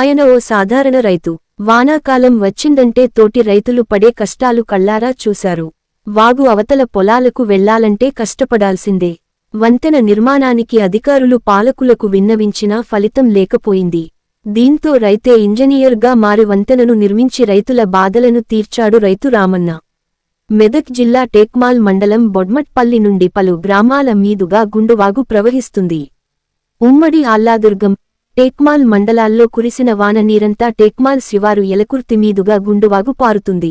ఆయన ఓ సాధారణ రైతు. వానాకాలం వచ్చిందంటే తోటి రైతులు పడే కష్టాలు కళ్ళారా చూశారు. వాగు అవతల పొలాలకు వెళ్లాలంటే కష్టపడాల్సిందే. వంతెన నిర్మాణానికి అధికారులు పాలకులకు విన్నవించినా ఫలితం లేకపోయింది. దీంతో రైతే ఇంజనీర్గా మారి వంతెనను నిర్మించి రైతుల బాధలను తీర్చాడు రైతు రామన్న. మెదక్ జిల్లా టేక్మాల్ మండలం బొడ్మట్పల్లి నుండి పలు గ్రామాల మీదుగా గుండువాగు ప్రవహిస్తుంది. ఉమ్మడి ఆల్లాదుర్గం, టేక్మాల్ మండలాల్లో కురిసిన వాన నీరంతా టేక్మాల్ శివారు యలకుర్తి మీదుగా గుండువాగు పారుతుంది.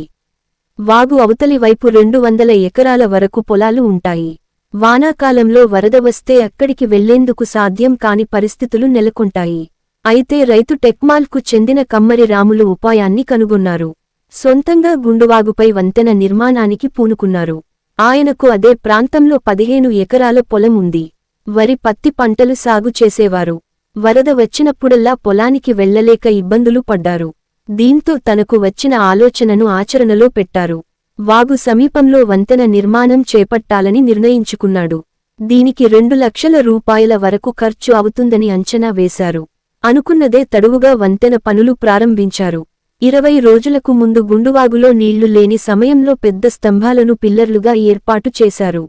వాగు అవతలి వైపు 200 ఎకరాల వరకు పొలాలు ఉంటాయి. వానాకాలంలో వరద వస్తే అక్కడికి వెళ్లేందుకు సాధ్యం కాని పరిస్థితులు నెలకొంటాయి. అయితే రైతు టెక్మాల్కు చెందిన కమ్మరి రాములు ఉపాయాన్ని కనుగొన్నారు. సొంతంగా గుండువాగుపై వంతెన నిర్మాణానికి పూనుకున్నారు. ఆయనకు అదే ప్రాంతంలో 15 ఎకరాల పొలం ఉంది. వరి, పత్తి పంటలు సాగు చేసేవారు. వరద వచ్చినప్పుడల్లా పొలానికి వెళ్లలేక ఇబ్బందులు పడ్డారు. దీంతో తనకు వచ్చిన ఆలోచనను ఆచరణలో పెట్టారు. వాగు సమీపంలో వంతెన నిర్మాణం చేపట్టాలని నిర్ణయించుకున్నాడు. దీనికి 2 లక్షల రూపాయల వరకు ఖర్చు అవుతుందని అంచనా వేశారు. అనుకున్నదే తడువుగా వంతెన పనులు ప్రారంభించారు. 20 రోజులకు ముందు గుండువాగులో నీళ్లు లేని సమయంలో పెద్ద స్తంభాలను పిల్లర్లుగా ఏర్పాటు చేశారు.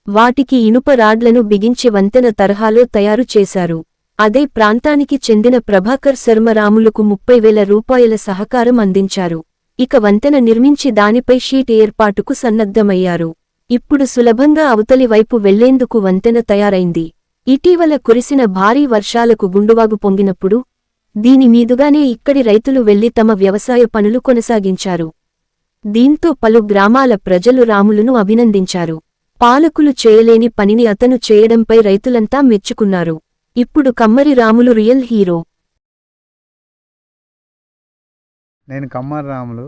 వాటికి ఇనుప రాడ్లను బిగించి వంతెన తరహాలో తయారు చేశారు. అదే ప్రాంతానికి చెందిన ప్రభాకర్ శర్మ రాములకు 30,000 రూపాయల సహకారం అందించారు. ఇక వంతెన నిర్మించి దానిపై షీట్ ఏర్పాటుకు సన్నద్ధమయ్యారు. ఇప్పుడు సులభంగా అవతలి వైపు వెళ్లేందుకు వంతెన తయారైంది. ఇటీవల కురిసిన భారీ వర్షాలకు గుండువాగు పొంగినప్పుడు దీని మీదుగానే ఇక్కడి రైతులు వెళ్లి తమ వ్యవసాయ పనులు కొనసాగించారు. దీంతో పలు గ్రామాల ప్రజలు రాములును అభినందించారు. పాలకులు చేయలేని పనిని అతను చేయడంపై రైతులంతా మెచ్చుకున్నారు. ఇప్పుడు కమ్మరి రాములు రియల్ హీరో. నేను కమ్మరి రాములు,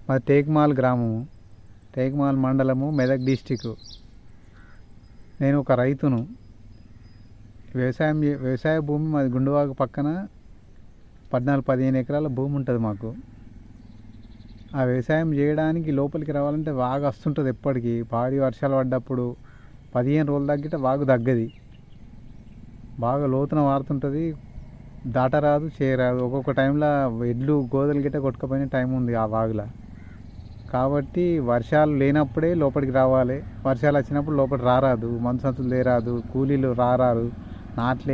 మా టేక్మాల్ గ్రామము, టేక్మాల్ మండలము, మెదక్ డిస్టిక్. నేను ఒక రైతును. వ్యవసాయ భూమి మాది. గుండువాగు పక్కన 14-15 ఎకరాల భూమి ఉంటుంది మాకు. ఆ వ్యవసాయం చేయడానికి లోపలికి రావాలంటే వాగు వస్తుంటుంది. ఎప్పటికీ భారీ వర్షాలు పడ్డప్పుడు 15 రోజుల తగ్గితే వాగు తగ్గది. బాగా లోతున వారుతుంటుంది. దాటరాదు, చేయరాదు. ఒక్కొక్క టైంలో ఎడ్లు గోదలు గిట్ట కొట్టుకుపోయిన టైం ఉంది ఆ వాగులో. కాబట్టి వర్షాలు లేనప్పుడే లోపలికి రావాలి. వర్షాలు వచ్చినప్పుడు లోపలికి రారాదు. మంచంతులు లేరాదు, కూలీలు రారాదు. నాట్లు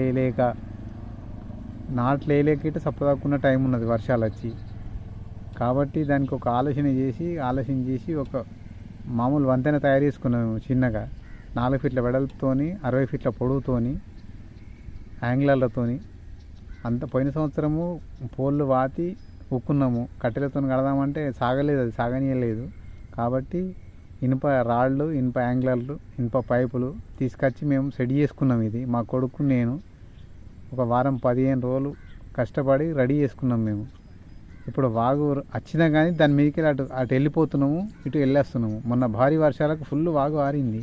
వేయలేక ఇట్లా సప్పదాక్కున్న టైం ఉన్నది వర్షాలు వచ్చి. కాబట్టి దానికి ఒక ఆలోచన చేసి ఒక మామూలు వంతెన తయారు చేసుకున్నాము. చిన్నగా 4 ఫీట్ల వెడల్పుతోని, 60 ఫీట్ల పొడవుతోని, యాంగ్లర్లతోని. అంత పోయిన సంవత్సరము పోళ్ళు వాతి ఉక్కున్నాము. కట్టెలతో కడదామంటే సాగలేదు, అది సాగనీయలేదు. కాబట్టి ఇనుప రాళ్ళు, ఇనుప యాంగ్లర్లు, ఇనుప పైపులు తీసుకొచ్చి మేము సెట్ చేసుకున్నాం. ఇది మా కొడుకు నేను ఒక వారం 15 రోజులు కష్టపడి రెడీ చేసుకున్నాం మేము. ఇప్పుడు వాగు వచ్చినా కానీ దాని మీదకి అటు వెళ్ళిపోతున్నాము, ఇటు వెళ్ళేస్తున్నాము. మొన్న భారీ వర్షాలకు ఫుల్ వాగు ఆరింది.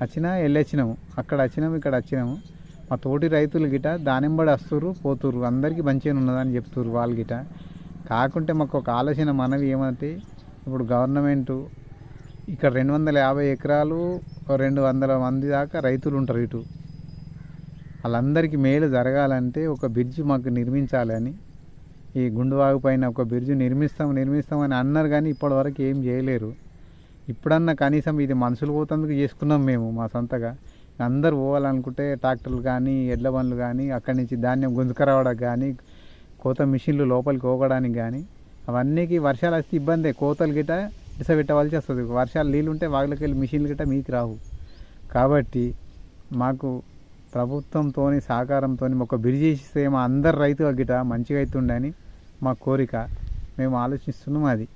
వచ్చినా వెళ్ళొచ్చినాము, అక్కడ వచ్చినాము, ఇక్కడ వచ్చినాము. మా తోటి రైతులు గిట దానింబడి వస్తురు పోతురు, అందరికీ మంచిగా ఉన్నదని చెప్తురు వాళ్ళు గిట. కాకుంటే మాకు ఒక ఆలోచన మనవి ఏమంటే, ఇప్పుడు గవర్నమెంటు ఇక్కడ 250 ఎకరాలు 200 మంది దాకా రైతులు ఉంటారు. ఇటు వాళ్ళందరికీ మేలు జరగాలంటే ఒక బ్రిడ్జ్ మాకు నిర్మించాలని, ఈ గుండువాగు పైన ఒక బ్రిడ్జ్ నిర్మిస్తామని అన్నారు. కానీ ఇప్పటివరకు ఏం చేయలేరు. ఇప్పుడన్నా కనీసం ఇది మనుషులు పోతందుకు చేసుకున్నాం మేము మా సొంతగా. అందరు పోవాలనుకుంటే ట్రాక్టర్లు కానీ, ఎడ్ల బండ్లు కానీ, అక్కడి నుంచి ధాన్యం గుంజుకరావడానికి కానీ, కోత మిషన్లు లోపలికి పోగడానికి కానీ, అవన్నీకి వర్షాలు వస్తే ఇబ్బందే. కోతలు గిట్ట ఇసబెట్టవలసి వస్తుంది. వర్షాలు నీళ్ళు ఉంటే వాగులోకి వెళ్ళి మిషన్లు గిట్ట మీకు రావు. కాబట్టి మాకు ప్రభుత్వంతో సహకారంతో ఒక బ్రిడ్జ్ చేస్తే మా అందరు రైతు గిట్ట మంచిగా అవుతుండని మా కోరిక. మేము ఆలోచిస్తున్నాం అది.